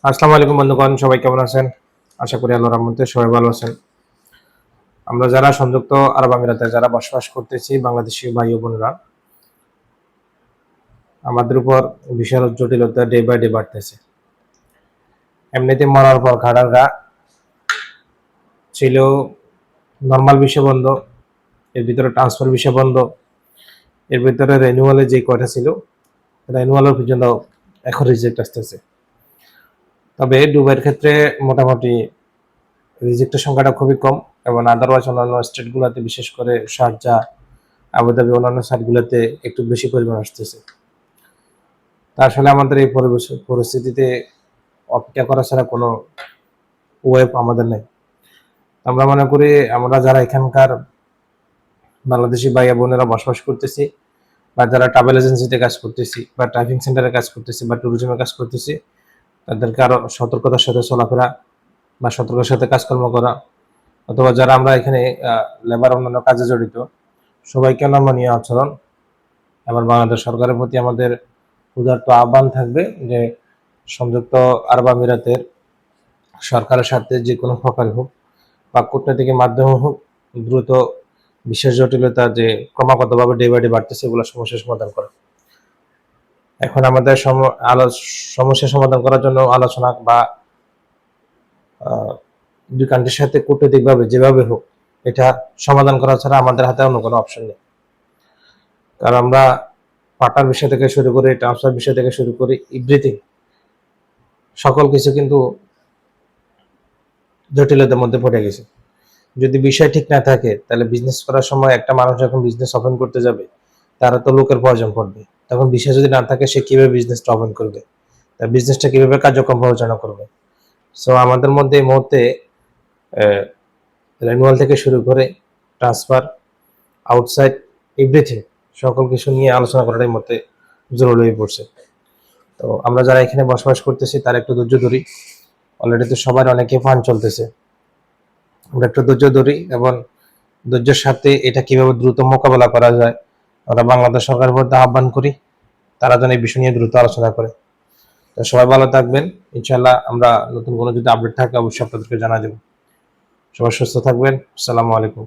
আসসালামু আলাইকুম বন্ধুগণ, সবাই কেমন আছেন? আশা করি আল্লাহর রহমতে সবাই ভালো আছেন। আমরা যারা সংযুক্ত আরব আমিরাতে যারা বসবাস করতেছি বাংলাদেশি ভাই ও বোনেরা, আমাদের উপর বিশাল জটিলতা ডে বাই ডে বাড়তেছে। এমনিতে মরার পর ঘাড়ার গা ছিল, নর্মাল বিষয় বন্ধ, এর ভিতরে ট্রান্সফার বিষয় বন্ধ, এর ভিতরে রেনুয়ালে যে কয়টা ছিল রেনুয়ালের পর্যন্ত এখন রিজেক্ট আসতেছে। তবে দুবাইয়ের ক্ষেত্রে মোটামুটি রিজেক্টের সংখ্যাটা খুবই কম, এবং আদারওয়াইজ অন্যান্য স্টেটগুলোতে বিশেষ করে শারজা, আবুধাবি অন্যান্য সাইটগুলোতে একটু বেশি পরিমাণ আসতেছে। তা আসলে আমাদের এই পরিস্থিতিতে অপেক্ষা করা ছাড়া কোনো ওয়েব আমাদের নেই। আমরা মনে করি আমরা যারা এখানকার বাংলাদেশি ভাইয়া বোনেরা বসবাস করতেছি, বা যারা ট্রাভেল এজেন্সিতে কাজ করতেছি, বা ড্রাইভিং সেন্টারে কাজ করতেছি, বা ট্যুরিজমে কাজ করতেছি, তাদেরকে আরো সতর্কতার সাথে চলাফেরা বা সতর্কতার সাথে কাজকর্ম করা, অথবা যারা আমরা এখানে লেবার অন্যান্য কাজে জড়িত, সবাইকে নমনীয় আচরণ। এবার বাংলাদেশ সরকারের প্রতি আমাদের উদারত আহ্বান থাকবে যে সংযুক্ত আরব আমিরাতের সরকারের সাথে যে কোনো প্রকারে হোক বা কূটনৈতিক মাধ্যমে হোক, দ্রুত বিশেষ জটিলতা যে ক্রমাগতভাবে ডে বাই ডে বাড়তেছে এগুলো সমস্যার সমাধান করা। এখন আমাদের সমস্যা সমাধান করার জন্য আলোচনা বা দুই কান্ট্রির সাথে কূটনৈতিকভাবে যেভাবে হোক এটা সমাধান করা ছাড়া আমাদের হাতে অন্য কোনো অপশন নেই। কারণ আমরা পাটার বিষয় থেকে শুরু করে ট্রান্সফার বিষয় থেকে শুরু করে এভরিথিং, সকল কিছু কিন্তু জটিলতার মধ্যে পড়ে গেছে। যদি বিষয় ঠিক না থাকে তাহলে বিজনেস করার সময় একটা মানুষ যখন বিজনেস ওপেন করতে যাবে তারা তো লোকের প্রয়োজন পড়বে। তখন বিষয় যদি না থাকে সে কিভাবে বিজনেসটা ওপেন করবে, তার বিজনেসটা কিভাবে কার্যক্রম পরিচালনা করবে। সো আমাদের মধ্যে এই মুহূর্তে রেনুয়াল থেকে শুরু করে ট্রান্সফার, আউটসাইড, এভরিথিং সকল কিছু নিয়ে আলোচনা করাটাই মধ্যে জরুরি হয়ে পড়ছে। তো আমরা যারা এখানে বসবাস করতেছি তারা একটু ধৈর্য ধরি। অলরেডি তো সবার অনেকে ফান চলতেছে, আমরা একটু ধৈর্য ধরি এবং ধৈর্যের সাথে এটা কিভাবে দ্রুত মোকাবেলা করা যায় আমরা বাংলাদেশ সরকারের মধ্যে আহ্বান করি, তারা যেন এই বিষয় নিয়ে দ্রুত আলোচনা করে। তো সবাই ভালো থাকবেন, ইনশাল্লাহ আমরা নতুন কোনো যদি আপডেট থাকে অবশ্যই আপনাদেরকে জানা দেব। সবাই সুস্থ থাকবেন। আসসালামু আলাইকুম।